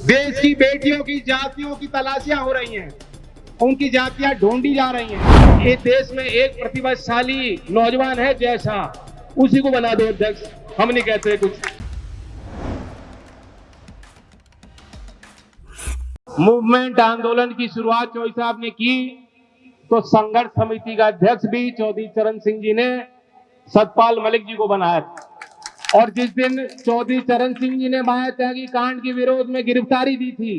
देश की बेटियों की जातियों की तलाशियां हो रही हैं, उनकी जातियां ढूंढी जा रही हैं। ये देश में एक प्रतिभाशाली नौजवान है जैसा, उसी को बना दो अध्यक्ष, हम नहीं कहते कुछ। मूवमेंट आंदोलन की शुरुआत चौधरी साहब ने की तो संघर्ष समिति का अध्यक्ष भी चौधरी चरण सिंह जी ने सतपाल मलिक जी को बनाया था। और जिस दिन चौधरी चरण सिंह जी ने मायात्यागी कांड के विरोध में गिरफ्तारी दी थी,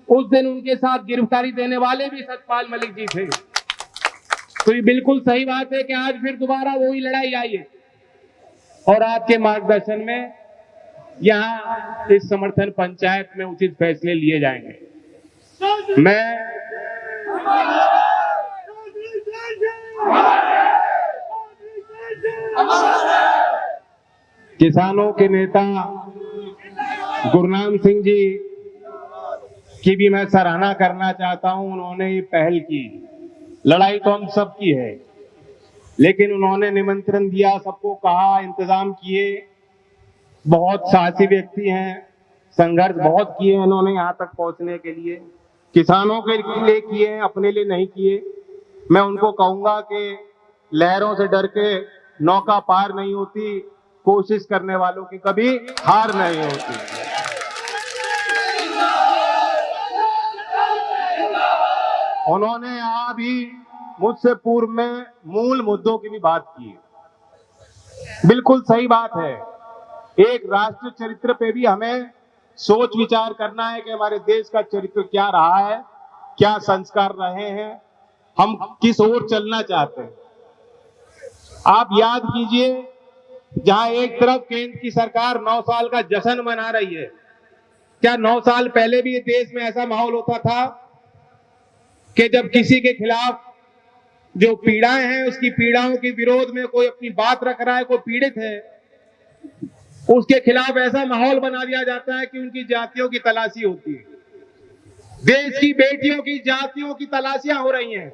उस दिन उनके साथ गिरफ्तारी देने वाले भी सतपाल मलिक जी थे। तो ये बिल्कुल सही बात है कि आज फिर दोबारा वही लड़ाई आई है और आपके मार्गदर्शन में यहाँ इस समर्थन पंचायत में उचित फैसले लिए जाएंगे। मैं किसानों के नेता गुरनाम सिंह जी की भी मैं सराहना करना चाहता हूं। उन्होंने ये पहल की, लड़ाई तो हम सब की है, लेकिन उन्होंने निमंत्रण दिया, सबको कहा, इंतजाम किए। बहुत साहसी व्यक्ति हैं, संघर्ष बहुत किए उन्होंने यहाँ तक पहुंचने के लिए। किसानों के लिए किए, अपने लिए नहीं किए। मैं उनको कहूंगा कि लहरों से डर के नौका पार नहीं होती, कोशिश करने वालों की कभी हार नहीं होती। उन्होंने यहाँ भी मुझसे पूर्व में मूल मुद्दों की भी बात की, बिल्कुल सही बात है। एक राष्ट्र चरित्र पे भी हमें सोच विचार करना है कि हमारे देश का चरित्र क्या रहा है, क्या संस्कार रहे हैं, हम किस ओर चलना चाहते हैं। आप याद कीजिए, जहां एक तरफ केंद्र की सरकार 9 साल का जश्न मना रही है, क्या 9 साल पहले भी देश में ऐसा माहौल होता था कि जब किसी के खिलाफ जो पीड़ाएं हैं, उसकी पीड़ाओं के विरोध में कोई अपनी बात रख रहा है, कोई पीड़ित है, उसके खिलाफ ऐसा माहौल बना दिया जाता है कि उनकी जातियों की तलाशी होती है। देश की बेटियों की जातियों की तलाशियां हो रही हैं,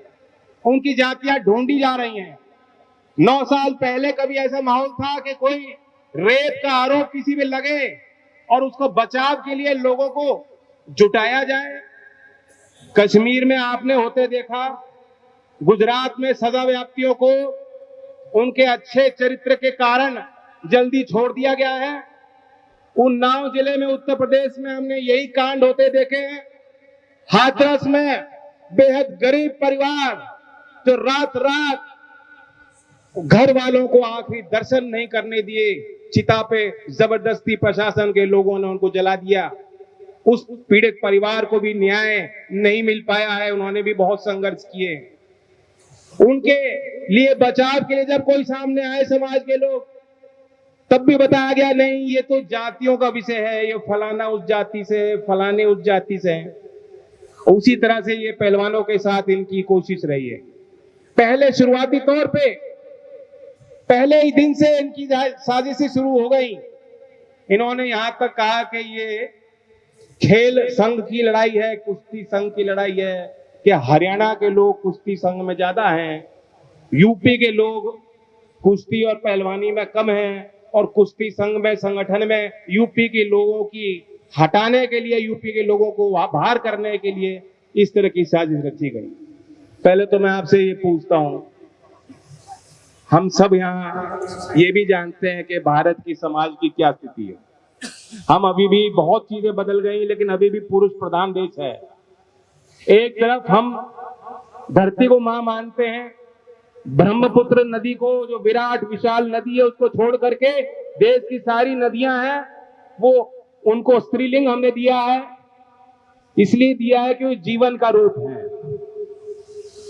उनकी जातियां ढूंढी जा रही हैं। 9 साल पहले कभी ऐसा माहौल था कि कोई रेप का आरोप किसी पे लगे और उसको बचाव के लिए लोगों को जुटाया जाए? कश्मीर में आपने होते देखा, गुजरात में सजा व्याप्तियों को उनके अच्छे चरित्र के कारण जल्दी छोड़ दिया गया है। उन्नाव जिले में उत्तर प्रदेश में हमने यही कांड होते देखे हैं। हाथरस में बेहद गरीब परिवार जो रात रात घर वालों को आखिरी दर्शन नहीं करने दिए, चिता पे जबरदस्ती प्रशासन के लोगों ने उनको जला दिया। उस पीड़ित परिवार को भी न्याय नहीं मिल पाया है, उन्होंने भी बहुत संघर्ष किए। उनके लिए बचाव के लिए जब कोई सामने आए समाज के लोग, तब भी बताया गया नहीं, ये तो जातियों का विषय है, ये फलाना उस जाति से है, फलाने उस जाति से है। उसी तरह से ये पहलवानों के साथ इनकी कोशिश रही है। पहले शुरुआती तौर पे पहले ही दिन से इनकी साजिशें शुरू हो गई। इन्होंने यहां तक कहा कि ये खेल संघ की लड़ाई है, कुश्ती संघ की लड़ाई है, कि हरियाणा के लोग कुश्ती संघ में ज्यादा हैं, यूपी के लोग कुश्ती और पहलवानी में कम हैं, और कुश्ती संघ में संगठन में यूपी के लोगों की हटाने के लिए, यूपी के लोगों को बाहर करने के लिए इस तरह की साजिश रची गई। पहले तो मैं आपसे ये पूछता हूं, हम सब यहाँ ये भी जानते हैं कि भारत की समाज की क्या स्थिति है। हम अभी भी बहुत चीजें बदल गई, लेकिन अभी भी पुरुष प्रधान देश है। एक तरफ हम धरती को मां मानते हैं, ब्रह्मपुत्र नदी को, जो विराट विशाल नदी है, उसको छोड़ करके देश की सारी नदियां हैं, वो उनको स्त्रीलिंग हमने दिया है। इसलिए दिया है कि वो जीवन का रूप है।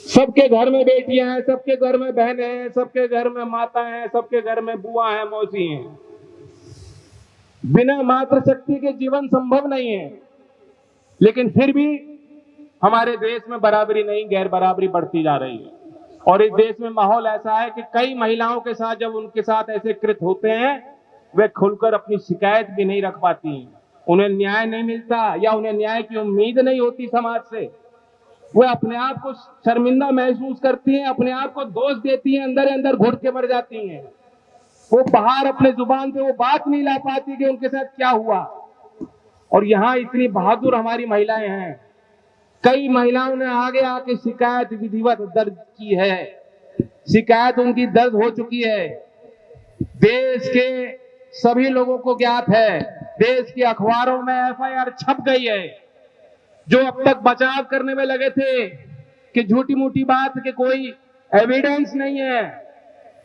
सबके घर में बेटियां हैं, सबके घर में बहनें हैं, सबके घर में माता हैं, सबके घर में बुआ हैं, मौसी हैं। बिना मातृशक्ति के जीवन संभव नहीं है। लेकिन फिर भी हमारे देश में बराबरी नहीं, गैर बराबरी बढ़ती जा रही है। और इस देश में माहौल ऐसा है कि कई महिलाओं के साथ जब उनके साथ ऐसे कृत्य होते हैं, वे खुलकर अपनी शिकायत भी नहीं रख पाती, उन्हें न्याय नहीं मिलता या उन्हें न्याय की उम्मीद नहीं होती समाज से। वे अपने आप को शर्मिंदा महसूस करती हैं, अपने आप को दोष देती हैं, अंदर अंदर घुट के मर जाती हैं। वो बाहर अपने जुबान पे वो बात नहीं ला पाती कि उनके साथ क्या हुआ। और यहाँ इतनी बहादुर हमारी महिलाएं हैं। कई महिलाओं ने आगे आके शिकायत विधिवत दर्ज की है, शिकायत उनकी दर्ज हो चुकी है। देश के सभी लोगों को ज्ञात है, देश के अखबारों में एफआईआर छप गई है। जो अब तक बचाव करने में लगे थे कि झूठी मूठी बात के कोई एविडेंस नहीं है,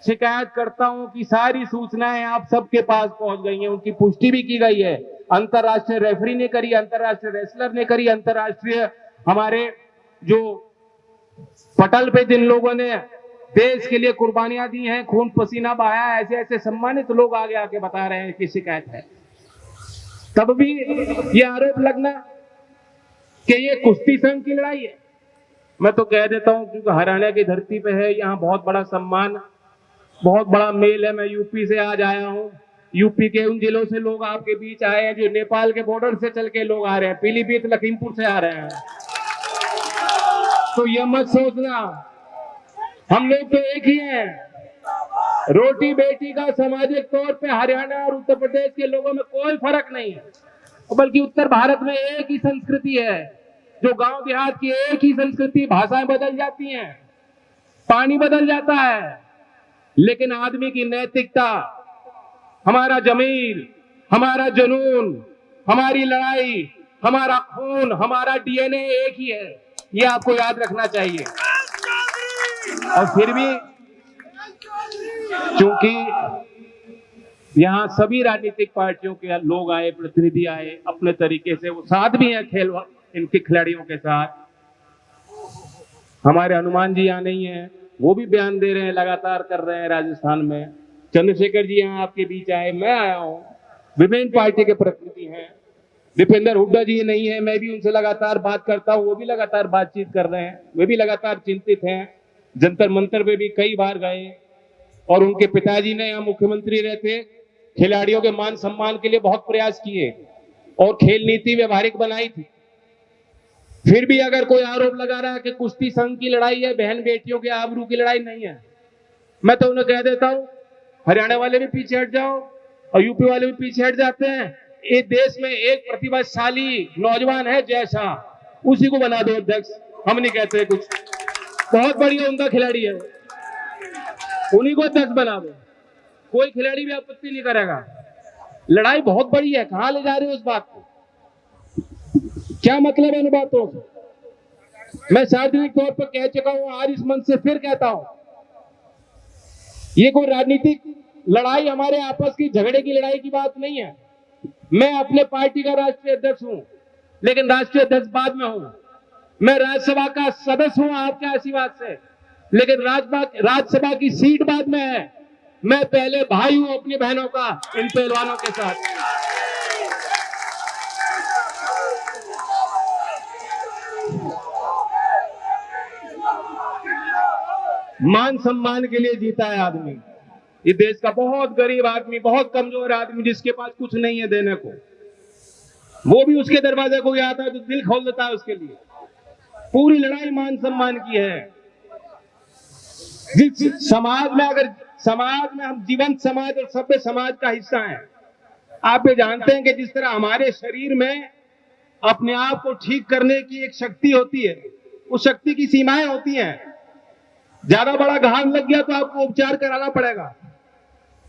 शिकायतकर्ताओं की सारी सूचनाएं आप सबके पास पहुंच गई हैं, उनकी पुष्टि भी की गई है। अंतर्राष्ट्रीय रेफरी ने करी, अंतर्राष्ट्रीय रेसलर ने करी, अंतर्राष्ट्रीय हमारे जो पटल पे जिन लोगों ने देश के लिए कुर्बानियां दी हैं, खून पसीना बहाया, ऐसे ऐसे सम्मानित लोग आगे आके बता रहे हैं कि शिकायत है। तब भी ये आरोप लगना कि ये कुश्ती संघ की लड़ाई है, मैं तो कह देता हूं क्योंकि हरियाणा की धरती पे है, यहाँ बहुत बड़ा सम्मान, बहुत बड़ा मेल है। मैं यूपी से आज आया हूं, यूपी के उन जिलों से लोग आपके बीच आए हैं जो नेपाल के बॉर्डर से चल के लोग आ रहे हैं, पीलीभीत लखीमपुर से आ रहे हैं। तो ये मत सोचना हम लोग तो एक ही हैं। रोटी बेटी का सामाजिक तौर पे हरियाणा और उत्तर प्रदेश के लोगों में कोई फर्क नहीं है, बल्कि उत्तर भारत में एक ही संस्कृति है, जो गांव देहात की एक ही संस्कृति। भाषाएं बदल जाती हैं, पानी बदल जाता है, लेकिन आदमी की नैतिकता, हमारा जमीर, हमारा जुनून, हमारी लड़ाई, हमारा खून, हमारा डीएनए एक ही है, ये आपको याद रखना चाहिए। और फिर भी चूंकि यहाँ सभी राजनीतिक पार्टियों के लोग आए, प्रतिनिधि आए, अपने तरीके से वो साथ भी हैं खेल इनके खिलाड़ियों के साथ। हमारे हनुमान जी यहाँ नहीं है, वो भी बयान दे रहे हैं, लगातार कर रहे हैं राजस्थान में। चंद्रशेखर जी यहाँ आपके बीच आए, मैं आया हूँ, विभिन्न पार्टी के प्रतिनिधि हैं। दीपेंद्र हुड्डा जी नहीं है, मैं भी उनसे लगातार बात करता हूँ, वो भी लगातार बातचीत कर रहे हैं, वे भी लगातार चिंतित हैं। जंतर मंतर पे भी कई बार गए और उनके पिताजी ने यहाँ मुख्यमंत्री रहते खिलाड़ियों के मान सम्मान के लिए बहुत प्रयास किए और खेल नीति व्यवहारिक बनाई थी। फिर भी अगर कोई आरोप लगा रहा है कि कुश्ती संघ की लड़ाई है, बहन बेटियों के आबरू की लड़ाई नहीं है, मैं तो उन्हें कह देता हूं, हरियाणा वाले भी पीछे हट जाओ और यूपी वाले भी पीछे हट जाते हैं। इस देश में एक प्रतिभाशाली नौजवान है जय शाह, उसी को बना दो अध्यक्ष, हम नहीं कहते कुछ, बहुत बढ़िया उनका खिलाड़ी है, उन्हीं को अध्यक्ष बना दो, कोई खिलाड़ी भी आपत्ति नहीं करेगा। लड़ाई बहुत बड़ी है, कहां ले जा रहे हो उस बात को, क्या मतलब है इन बातों से। मैं सार्वजनिक तौर पर कह चुका हूं, आज इस मंच से फिर कहता हूं, ये कोई राजनीतिक लड़ाई, हमारे आपस की झगड़े की लड़ाई की बात नहीं है। मैं अपने पार्टी का राष्ट्रीय अध्यक्ष हूं, लेकिन राष्ट्रीय अध्यक्ष बाद में हूं। मैं राज्यसभा का सदस्य हूं आपके आशीर्वाद से, लेकिन राज्यसभा की सीट बाद में है। मैं पहले भाई हूं अपनी बहनों का, इन पहलवानों के साथ। मान सम्मान के लिए जीता है आदमी, ये देश का बहुत गरीब आदमी, बहुत कमजोर आदमी, जिसके पास कुछ नहीं है देने को, वो भी उसके दरवाजे को आता है तो दिल खोल देता है उसके लिए। पूरी लड़ाई मान सम्मान की है। जिस समाज में, अगर समाज में हम जीवंत समाज और सभ्य समाज का हिस्सा हैं, आप ये जानते हैं कि जिस तरह हमारे शरीर में अपने आप को ठीक करने की एक शक्ति होती है, उस शक्ति की सीमाएं होती हैं। ज्यादा बड़ा घाव लग गया तो आपको उपचार कराना पड़ेगा,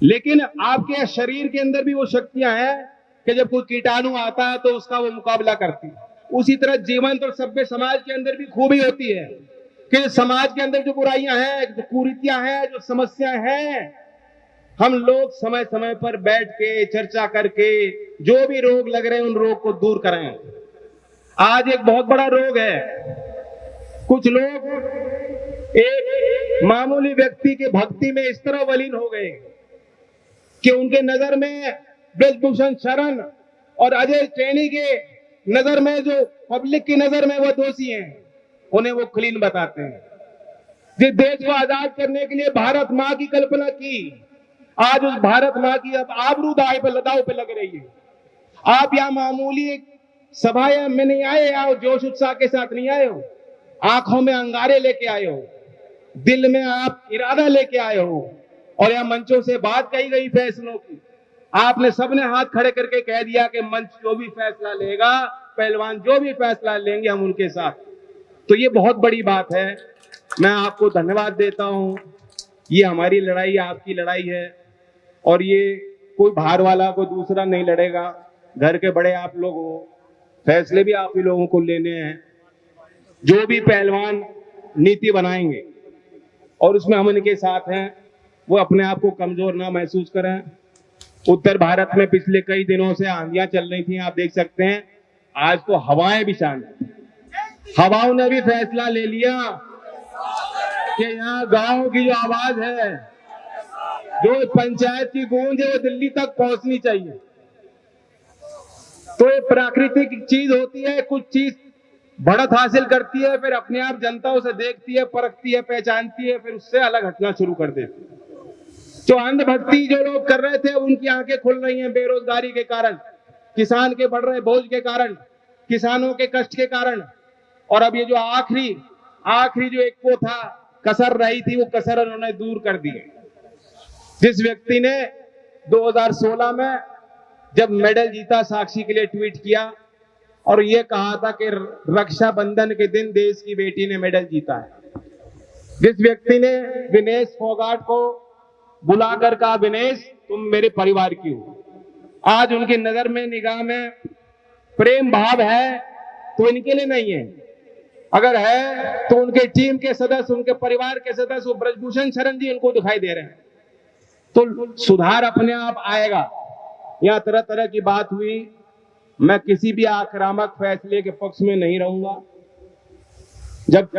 लेकिन आपके शरीर के अंदर भी वो शक्तियां हैं कि जब कोई कीटाणु आता है तो उसका वो मुकाबला करती है। उसी तरह जीवंत और सभ्य समाज के अंदर भी खूबी होती है कि समाज के अंदर जो बुराइयां हैं, जो कुरीतियां हैं, जो समस्याएं हैं, हम लोग समय समय पर बैठ के चर्चा करके जो भी रोग लग रहे हैं उन रोग को दूर करें। आज एक बहुत बड़ा रोग है, कुछ लोग एक मामूली व्यक्ति के भक्ति में इस तरह वलीन हो गए कि उनके नजर में ब्रजभूषण शरण और अजय चैनी के नजर में, जो पब्लिक की नजर में वो दोषी हैं, उन्हें वो क्लीन बताते हैं। जिस देश को आजाद करने के लिए भारत मां की कल्पना की, आज उस भारत मां की अब आबरू दाव पे लग रही है। आप यहाँ मामूली सभा में नहीं आए, आओ जोश उत्साह के साथ नहीं आए हो, आंखों में अंगारे लेके आए हो, दिल में आप इरादा लेके आए हो, और यहाँ मंचों से बात कही गई फैसलों की, आपने सबने हाथ खड़े करके कह दिया कि मंच जो भी फैसला लेगा, पहलवान जो भी फैसला लेंगे हम उनके साथ। तो ये बहुत बड़ी बात है। मैं आपको धन्यवाद देता हूं। ये हमारी लड़ाई, आपकी लड़ाई है, और ये कोई बाहर वाला कोई दूसरा नहीं लड़ेगा। घर के बड़े आप लोग हो, फैसले भी आप ही लोगों को लेने हैं। जो भी पहलवान नीति बनाएंगे और उसमें हम इनके साथ हैं, वो अपने आप को कमजोर ना महसूस करें। उत्तर भारत में पिछले कई दिनों से आंधियां चल रही थी, आप देख सकते हैं। आज तो हवाएं भी शांत, हवाओं ने भी फैसला ले लिया कि यहाँ गांव की जो आवाज है, जो पंचायत की गूंज है, वो दिल्ली तक पहुंचनी चाहिए। तो ये प्राकृतिक चीज होती है, कुछ चीज बढ़त हासिल करती है, फिर अपने आप जनता उसे देखती है, परखती है, पहचानती है, फिर उससे अलग हटना शुरू कर देती है। तो अंधभक्ति जो लोग कर रहे थे, उनकी आंखें खुल रही हैं बेरोजगारी के कारण, किसान के बढ़ रहे बोझ के कारण, किसानों के कष्ट के कारण। और अब ये जो आखिरी जो एक वो था, कसर रही थी, वो कसर उन्होंने दूर कर दी। जिस व्यक्ति ने 2016 में जब मेडल जीता, साक्षी के लिए ट्वीट किया और ये कहा था कि रक्षाबंधन के दिन देश की बेटी ने मेडल जीता है। जिस व्यक्ति ने विनेश फोगाट को बुलाकर कहा, विनेश तुम मेरे परिवार की हो, आज उनकी नजर में, निगाह में प्रेम भाव है तो इनके लिए नहीं है, अगर है तो उनके टीम के सदस्य, उनके परिवार के सदस्य, ब्रजभूषण शरण जी उनको दिखाई दे रहे हैं। तो सुधार अपने आप आएगा। यहाँ तरह तरह की बात हुई, मैं किसी भी आक्रामक फैसले के पक्ष में नहीं रहूंगा। जब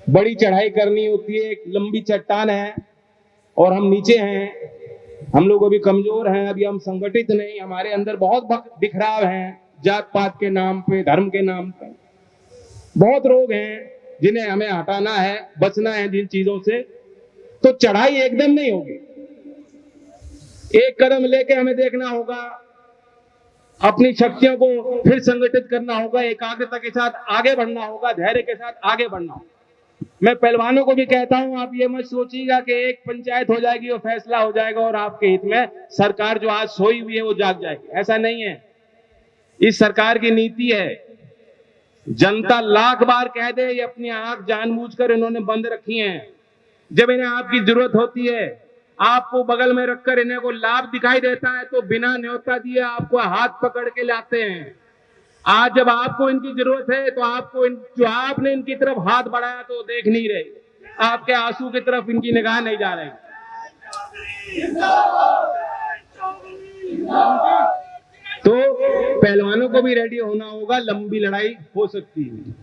बड़ी चढ़ाई करनी होती है, एक लंबी चट्टान है और हम नीचे हैं, हम लोग अभी कमजोर हैं, अभी हम संगठित नहीं, हमारे अंदर बहुत बिखराव हैं, जात पात के नाम पे, धर्म के नाम पे बहुत रोग हैं जिन्हें हमें हटाना है, बचना है जिन चीजों से। तो चढ़ाई एकदम नहीं होगी, एक कदम लेके हमें देखना होगा, अपनी शक्तियों को फिर संगठित करना होगा, एकाग्रता के साथ आगे बढ़ना होगा, धैर्य के साथ आगे बढ़ना होगा। मैं पहलवानों को भी कहता हूं, आप ये मत सोचिएगा कि एक पंचायत हो जाएगी, वो फैसला हो जाएगा और आपके हित में सरकार जो आज सोई हुई है वो जाग जाएगी। ऐसा नहीं है। इस सरकार की नीति है, जनता लाख बार कह दे, ये अपनी आंख जानबूझकर इन्होंने बंद रखी हैं। जब इन्हें आपकी जरूरत होती है, आपको बगल में रखकर इन्हें को लाभ दिखाई देता है, तो बिना न्योता दिए आपको हाथ पकड़ के लाते हैं। आज जब आपको इनकी जरूरत है, तो आपको जो आपने इनकी तरफ हाथ बढ़ाया तो देख नहीं रहे, आपके आंसू की तरफ इनकी निगाह नहीं जा रही। तो पहलवानों को भी रेडी होना होगा, लंबी लड़ाई हो सकती है,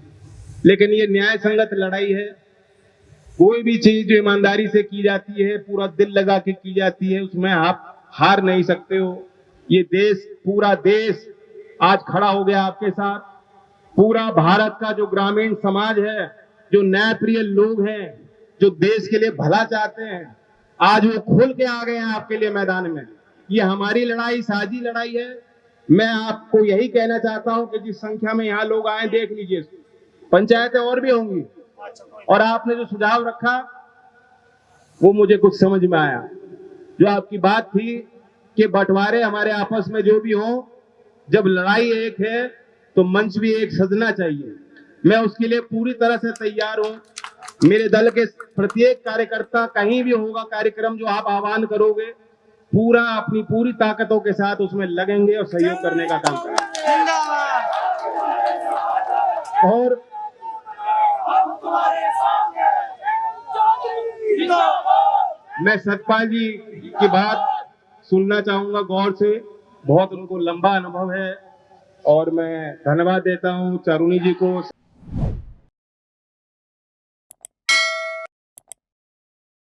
लेकिन ये न्याय संगत लड़ाई है। कोई भी चीज जो ईमानदारी से की जाती है, पूरा दिल लगा के की जाती है, उसमें आप हार नहीं सकते हो। ये देश, पूरा देश आज खड़ा हो गया आपके साथ। पूरा भारत का जो ग्रामीण समाज है, जो न्याय प्रिय लोग हैं, जो देश के लिए भला चाहते हैं, आज वो खुल के आ गए हैं आपके लिए मैदान में। ये हमारी लड़ाई, साझी लड़ाई है। मैं आपको यही कहना चाहता हूं कि जिस संख्या में यहाँ लोग आए, देख लीजिए, पंचायतें और भी होंगी, और आपने जो सुझाव रखा वो मुझे कुछ समझ में आया। जो आपकी बात थी कि बंटवारे हमारे आपस में जो भी हो, जब लड़ाई एक है तो मंच भी एक सजना चाहिए। मैं उसके लिए पूरी तरह से तैयार हूं। मेरे दल के प्रत्येक कार्यकर्ता, कहीं भी होगा कार्यक्रम जो आप आह्वान करोगे, पूरा अपनी पूरी ताकतों के साथ उसमें लगेंगे और सहयोग करने का काम करेंगे। और मैं सतपाल जी की बात सुनना चाहूंगा गौर से, बहुत उनको लंबा अनुभव है, और मैं धन्यवाद देता हूं चारुणी जी को।